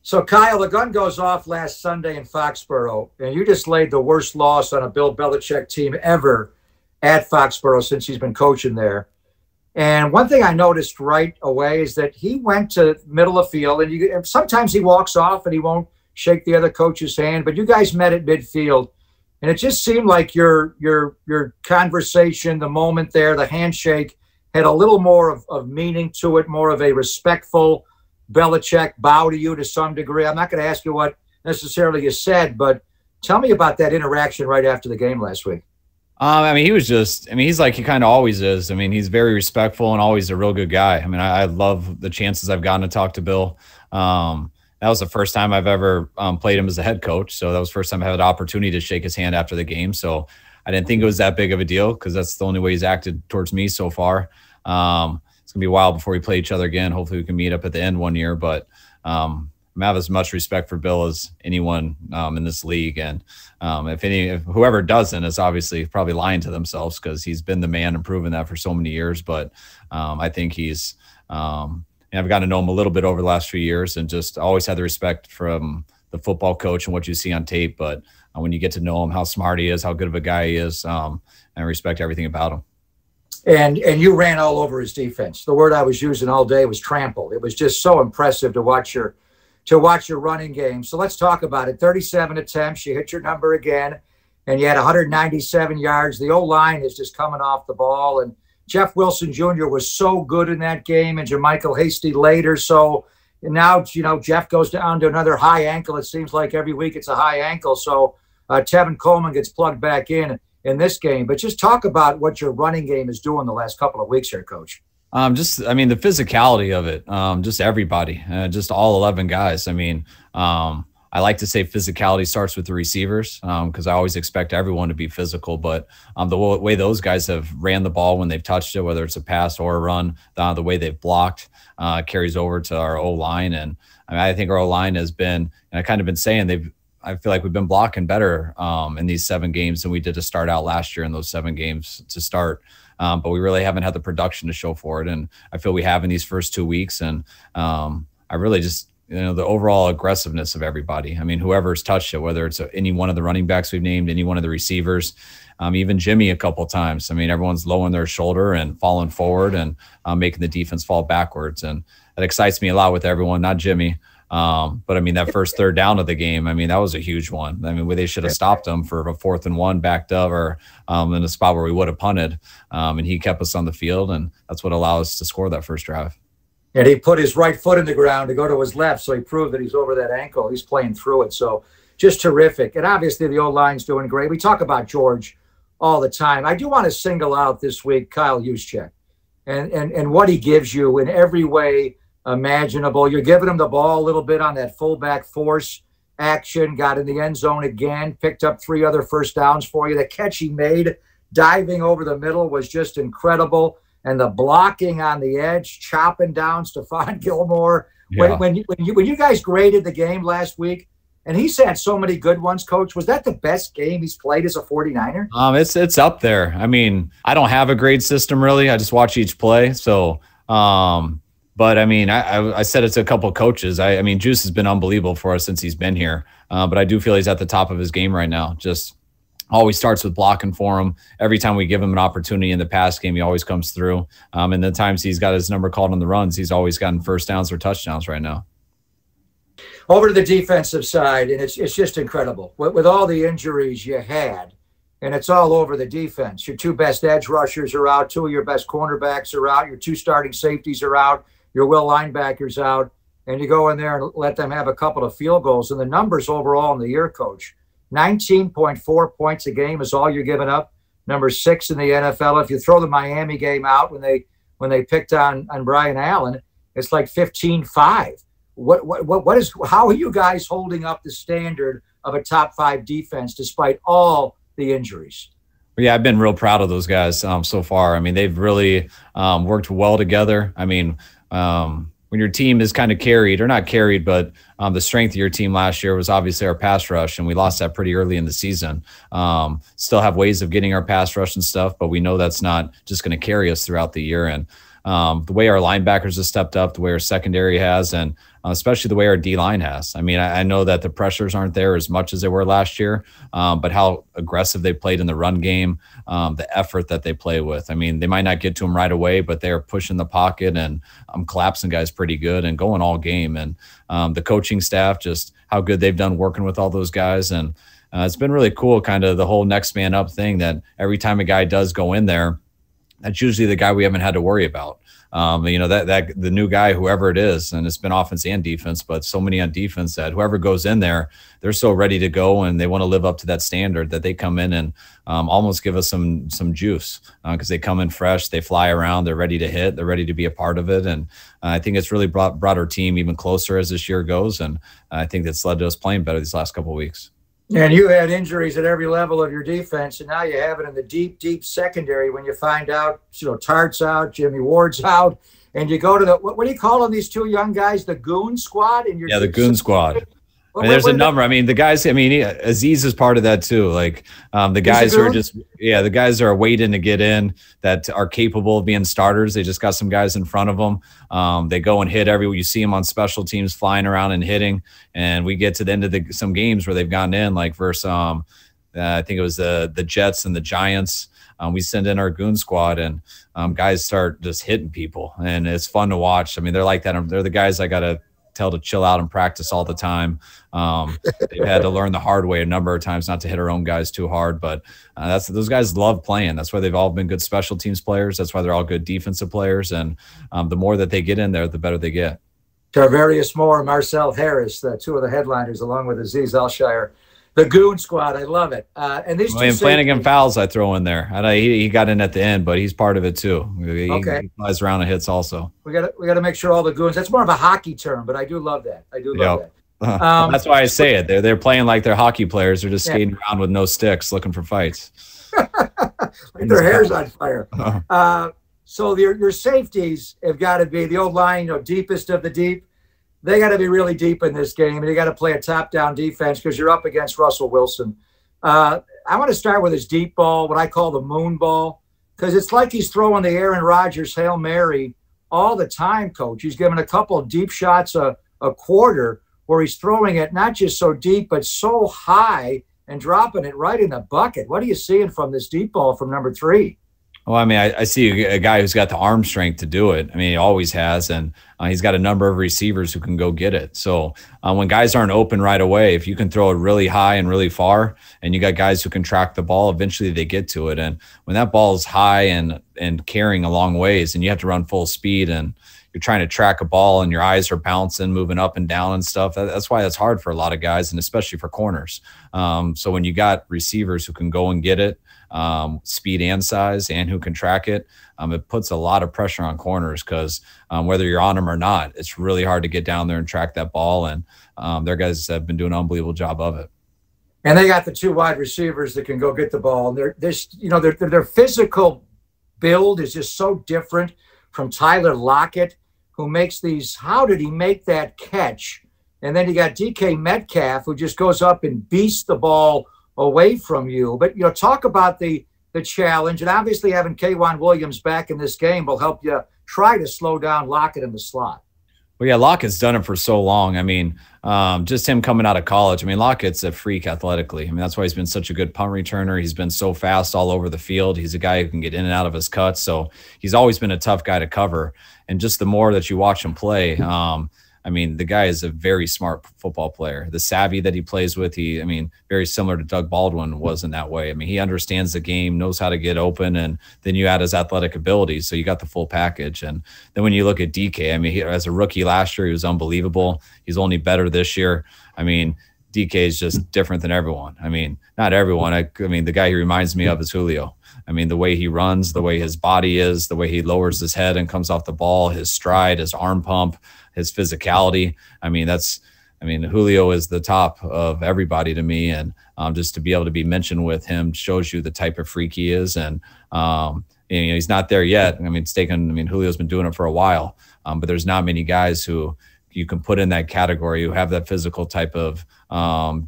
So, Kyle, the gun goes off last Sunday in Foxborough, and you just laid the worst loss on a Bill Belichick team ever at Foxborough since he's been coaching there. And one thing I noticed right away is that he went to middle of field, and sometimes he walks off and he won't shake the other coach's hand, but you guys met at midfield, and it just seemed like your conversation, the moment there, the handshake, had a little more of meaning to it, more of a respectful Belichick bow to you to some degree. I'm not going to ask you what necessarily you said, but tell me about that interaction right after the game last week. He was just, he's like he kind of always is. He's very respectful and always a real good guy. I love the chances I've gotten to talk to Bill. That was the first time I've ever played him as a head coach. So that was the first time I had the opportunity to shake his hand after the game. So I didn't think it was that big of a deal because that's the only way he's acted towards me so far. It's going to be a while before we play each other again. Hopefully we can meet up at the end one year. But I have as much respect for Bill as anyone in this league. And if whoever doesn't is obviously probably lying to themselves because he's been the man and proven that for so many years. But I think he's I've gotten to know him a little bit over the last few years and just always had the respect from the football coach and what you see on tape. But when you get to know him, how smart he is, how good of a guy he is, and I respect everything about him. And you ran all over his defense. The word I was using all day was trampled. It was just so impressive to watch your running game. So let's talk about it. 37 attempts. You hit your number again, and you had 197 yards. The O-line is just coming off the ball, and Jeff Wilson Jr. was so good in that game, and Jermichael Hasty later. So now, Jeff goes down to another high ankle. It seems like every week it's a high ankle. So Tevin Coleman gets plugged back in this game. But just talk about what your running game is doing the last couple of weeks here, Coach. The physicality of it, just everybody, just all 11 guys. I like to say physicality starts with the receivers because I always expect everyone to be physical. But the way those guys have ran the ball when they've touched it, whether it's a pass or a run, the way they've blocked carries over to our O-line. And I think our O-line has been, and I've kind of been saying I feel like we've been blocking better in these 7 games than we did to start out last year in those 7 games to start. But we really haven't had the production to show for it. And I feel we have in these first 2 weeks. And I really just, the overall aggressiveness of everybody. Whoever's touched it, whether it's any one of the running backs we've named, any one of the receivers, even Jimmy a couple of times. Everyone's lowering their shoulder and falling forward and making the defense fall backwards. And that excites me a lot with everyone, not Jimmy. But that first third down of the game, that was a huge one. Where they should have stopped him for a 4th and 1 backed up or in a spot where we would have punted. And he kept us on the field, and that's what allowed us to score that first drive. And he put his right foot in the ground to go to his left, so he proved that he's over that ankle. He's playing through it, so just terrific. And obviously the O-line's doing great. We talk about George all the time. I do want to single out this week Kyle Juszczyk and what he gives you in every way imaginable. You're giving him the ball a little bit on that fullback force action, got in the end zone again, picked up 3 other first downs for you. The catch he made diving over the middle was just incredible. And the blocking on the edge, chopping down Stephon Gilmore. Yeah. When you guys graded the game last week, and he's had so many good ones, Coach, was that the best game he's played as a 49er? It's up there. I don't have a grade system really. I just watch each play. So, but I said it to a couple of coaches. Juice has been unbelievable for us since he's been here. But I do feel he's at the top of his game right now. Just always starts with blocking for him. Every time we give him an opportunity in the pass game, he always comes through. And the times he's got his number called on the runs, he's always gotten first downs or touchdowns right now. Over to the defensive side, and it's just incredible. With all the injuries you had, and it's all over the defense. Your 2 best edge rushers are out. 2 of your best cornerbacks are out. Your 2 starting safeties are out. Your will linebackers out. And you go in there and let them have a couple of field goals. And the numbers overall in the year, Coach, 19.4 points a game is all you're giving up. Number 6 in the NFL. If you throw the Miami game out when they picked on Brian Allen, it's like 15-5. How are you guys holding up the standard of a top 5 defense despite all the injuries? Yeah, I've been real proud of those guys so far. They've really worked well together. When your team is kind of carried, or not carried, but the strength of your team last year was obviously our pass rush, and we lost that pretty early in the season. Still have ways of getting our pass rush and stuff, but we know that's not just going to carry us throughout the year. And the way our linebackers have stepped up, the way our secondary has, and especially the way our D-line has. I mean, I know that the pressures aren't there as much as they were last year, but how aggressive they played in the run game, the effort that they play with. I mean, they might not get to them right away, but they're pushing the pocket and collapsing guys pretty good and going all game. And the coaching staff, just how good they've done working with all those guys. And it's been really cool, kind of the whole next man up thing, that every time a guy does go in there, that's usually the guy we haven't had to worry about. You know, that the new guy, whoever it is, and it's been offense and defense, but so many on defense that whoever goes in there, they're so ready to go and they want to live up to that standard that they come in and almost give us some juice because they come in fresh, they fly around, they're ready to hit, they're ready to be a part of it. And I think it's really brought our team even closer as this year goes. And I think that's led to us playing better these last couple of weeks. And you had injuries at every level of your defense, and now you have it in the deep, deep secondary when you find out, you know, Tart's out, Jimmy Ward's out, and you go to the, what do you call them, these two young guys, the Goon Squad? And the Goon Squad. I mean, there's a number. I mean, the guys, I mean, Aziz is part of that too. Like the guys who are just, the guys who are waiting to get in that are capable of being starters. They just got some guys in front of them. They go and hit everywhere. You see them on special teams flying around and hitting. And we get to the end of some games where they've gone in, like versus, I think it was the Jets and the Giants. We send in our Goon Squad and guys start just hitting people. And it's fun to watch. I mean, they're like that. They're the guys I got to tell to chill out and practice all the time. They've had to learn the hard way a number of times not to hit our own guys too hard, but those guys love playing. That's why they've all been good special teams players. That's why they're all good defensive players. And the more that they get in there, the better they get. Tarvarius Moore, Marcel Harris, two of the headliners, along with Aziz Alshire. The Goon Squad, I love it. And these two Flanagan Fowles I throw in there. He got in at the end, but he's part of it too. He flies around and hits also. We got to make sure all the goons. That's more of a hockey term, but I do love that. I do love that. That's why I say it. They're playing like they're hockey players. They're just skating around with no sticks, looking for fights. Like their hair's on fire. So your safeties have got to be the old line, deepest of the deep. They got to be really deep in this game, and you got to play a top-down defense because you're up against Russell Wilson. I want to start with his deep ball, what I call the moon ball, because it's like he's throwing the Aaron Rodgers Hail Mary all the time, Coach. He's given a couple of deep shots a quarter where he's throwing it not just so deep but so high and dropping it right in the bucket. What are you seeing from this deep ball from number 3? Well, I mean, I see a guy who's got the arm strength to do it. I mean, he always has, and he's got a number of receivers who can go get it. So when guys aren't open right away, if you can throw it really high and really far, and you got guys who can track the ball, eventually they get to it. And when that ball is high and carrying a long ways, and you have to run full speed, and you're trying to track a ball, and your eyes are bouncing, moving up and down and stuff, that's why that's hard for a lot of guys, and especially for corners. So when you got receivers who can go and get it, speed and size, and who can track it, it puts a lot of pressure on corners because whether you're on them or not, it's really hard to get down there and track that ball. And their guys have been doing an unbelievable job of it. And they got the 2 wide receivers that can go get the ball. And their physical build is just so different from Tyler Lockett, who makes these. How did he make that catch? And then you got DK Metcalf, who just goes up and beats the ball away from you. But talk about the challenge, and obviously having K'Wan Williams back in this game will help you try to slow down Lockett in the slot. Well, yeah, Lockett's done it for so long. I mean, just him coming out of college. I mean, Lockett's a freak athletically. I mean, that's why he's been such a good punt returner. He's been so fast all over the field. He's a guy who can get in and out of his cuts. So he's always been a tough guy to cover. And just the more that you watch him play, I mean, the guy is a very smart football player. The savvy that he plays with, very similar to Doug Baldwin was in that way. I mean, he understands the game, knows how to get open, and then you add his athletic abilities. So you got the full package. And then when you look at DK, I mean, as a rookie last year, he was unbelievable. He's only better this year. I mean, DK is just different than everyone. I mean, not everyone. I mean, the guy he reminds me of is Julio. I mean, the way he runs, the way his body is, the way he lowers his head and comes off the ball, his stride, his arm pump, his physicality. I mean, Julio is the top of everybody to me. And just to be able to be mentioned with him shows you the type of freak he is. And, he's not there yet. I mean, Julio's been doing it for a while, but there's not many guys who you can put in that category who have that physical type of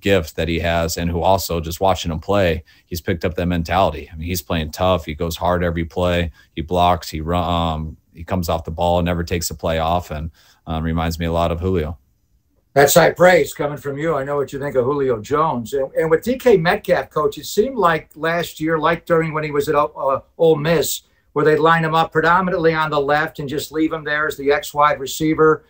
gift that he has, and who also, just watching him play, he's picked up that mentality. I mean, he's playing tough. He goes hard every play. He blocks. He he comes off the ball and never takes a play off, and reminds me a lot of Julio. That's high praise coming from you. I know what you think of Julio Jones. And with DK Metcalf, Coach, it seemed like last year, like during when he was at Ole Miss, where they'd line him up predominantly on the left and just leave him there as the X wide receiver.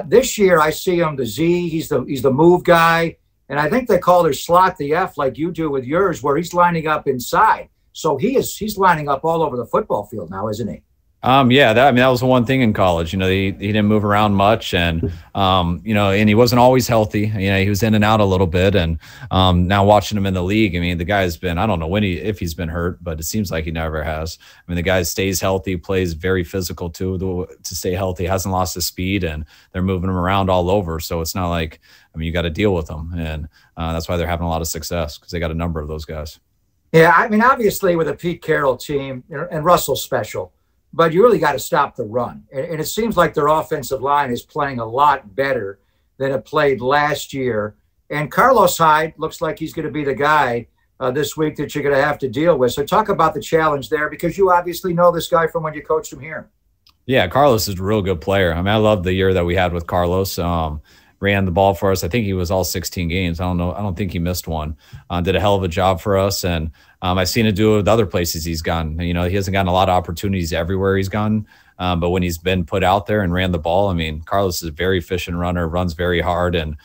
This year, I see him the Z. He's the move guy. And I think they call their slot the F like you do with yours, where he's lining up inside. So he's lining up all over the football field now, isn't he? Yeah, that was the one thing in college. He didn't move around much, and and he wasn't always healthy. He was in and out a little bit, and now watching him in the league, the guy's been, I don't know if he's been hurt, but it seems like he never has. The guy stays healthy, plays very physical too to stay healthy, hasn't lost his speed, and they're moving him around all over. So it's not like, you got to deal with them, and that's why they're having a lot of success, because they got a number of those guys. Yeah, obviously with a Pete Carroll team, and Russell's special, but you really got to stop the run. And it seems like their offensive line is playing a lot better than it played last year. And Carlos Hyde looks like he's going to be the guy this week that you're going to have to deal with. So talk about the challenge there, because you obviously know this guy from when you coached him here. Yeah, Carlos is a real good player. I love the year that we had with Carlos. Ran the ball for us. I think he was all 16 games. I don't think he missed one. Did a hell of a job for us. And I've seen him do it with other places he's gone. He hasn't gotten a lot of opportunities everywhere he's gone. But when he's been put out there and ran the ball, Carlos is a very efficient runner, runs very hard, and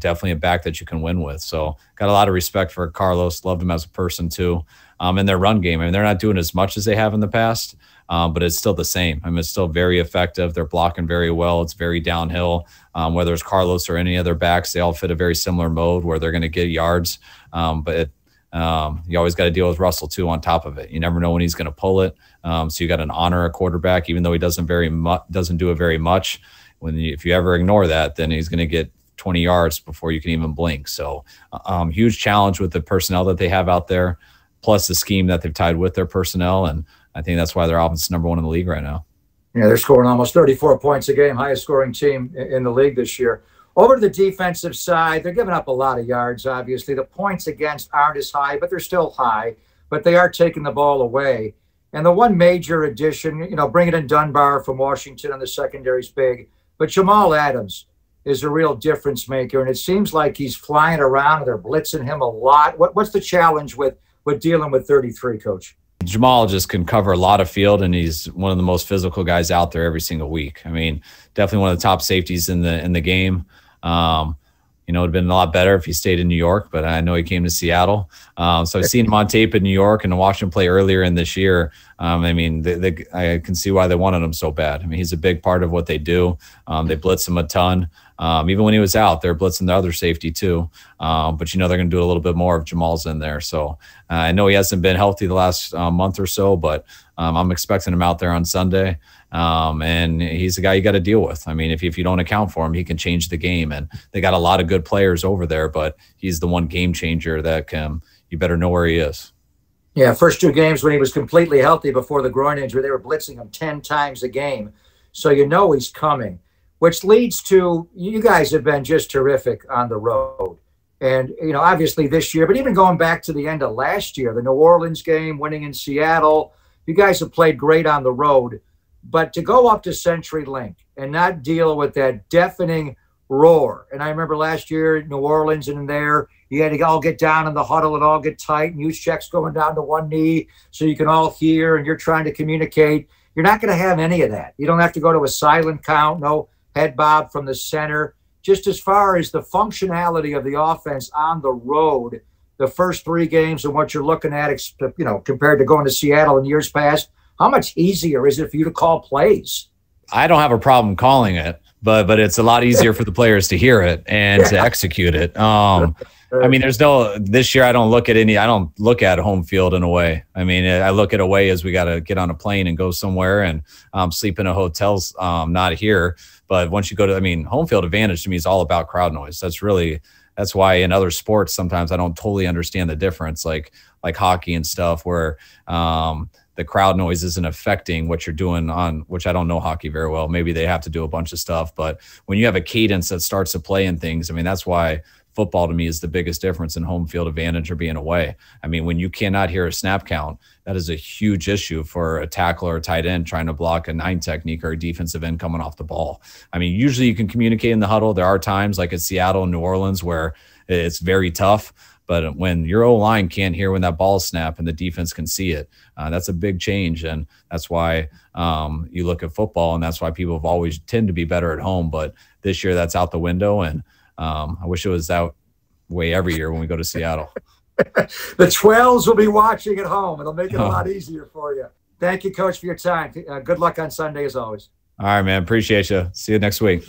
definitely a back that you can win with. So got a lot of respect for Carlos. Loved him as a person too. In their run game, they're not doing as much as they have in the past. But it's still the same. It's still very effective. They're blocking very well. It's very downhill. Whether it's Carlos or any other backs, they all fit a very similar mode where they're going to get yards. But you always got to deal with Russell too on top of it. You never know when he's going to pull it. So you got to honor a quarterback, even though he doesn't do it very much. If you ever ignore that, then he's going to get 20 yards before you can even blink. So huge challenge with the personnel that they have out there, plus the scheme that they've tied with their personnel. And I think that's why their offense is number one in the league right now. Yeah, they're scoring almost 34 points a game, highest scoring team in the league this year. Over to the defensive side, they're giving up a lot of yards, obviously. The points against aren't as high, but they're still high. But they are taking the ball away. And the one major addition, bringing in Dunbar from Washington on the secondary is big. But Jamal Adams is a real difference maker. And it seems like he's flying around and they're blitzing him a lot. What's the challenge with dealing with 33, Coach? Jamal just can cover a lot of field, and he's one of the most physical guys out there every single week. Definitely one of the top safeties in the game. It would have been a lot better if he stayed in New York, but I know he came to Seattle. So I've seen him on tape in New York and watched him play earlier in this year. I can see why they wanted him so bad. He's a big part of what they do. They blitz him a ton. Even when he was out, they're blitzing the other safety too. But they're going to do a little bit more if Jamal's in there. So I know he hasn't been healthy the last month or so, but I'm expecting him out there on Sunday. And he's the guy you got to deal with. If you don't account for him, he can change the game. And they got a lot of good players over there, but he's the one game changer that you better know where he is. Yeah, first two games when he was completely healthy before the groin injury, they were blitzing him 10 times a game. So he's coming, which leads to you guys have been just terrific on the road. And, obviously this year, but even going back to the end of last year, the New Orleans game, winning in Seattle, you guys have played great on the road. But to go up to CenturyLink and not deal with that deafening roar. And I remember last year in New Orleans and in there, you had to all get down in the huddle and all get tight, and Juszczyk's going down to one knee so you can all hear and you're trying to communicate. You're not going to have any of that. You don't have to go to a silent count, no head bob from the center. Just as far as the functionality of the offense on the road, the first three games and what you're looking at, compared to going to Seattle in years past, how much easier is it for you to call plays? I don't have a problem calling it, but it's a lot easier for the players to hear it and to execute it. This year I don't look at home field in a way. I look at a way as we got to get on a plane and go somewhere and sleep in a hotel, not here. But once you go to, home field advantage to me is all about crowd noise. That's why in other sports, sometimes I don't totally understand the difference, like hockey and stuff where, the crowd noise isn't affecting what you're doing on, which I don't know hockey very well. Maybe they have to do a bunch of stuff, but when you have a cadence that starts to play in things, I mean, that's why football to me is the biggest difference in home field advantage or being away. I mean, when you cannot hear a snap count, that is a huge issue for a tackle or a tight end trying to block a 9 technique or a defensive end coming off the ball. I mean, usually you can communicate in the huddle. There are times like at Seattle and New Orleans where it's very tough. But when your O-line can't hear when that ball snap and the defense can see it, that's a big change. And that's why you look at football, and that's why people have always tend to be better at home. But this year that's out the window. And I wish it was that way every year when we go to Seattle. The 12s will be watching at home. It'll make it a lot easier for you. Thank you, Coach, for your time. Good luck on Sunday, as always. All right, man. Appreciate you. See you next week.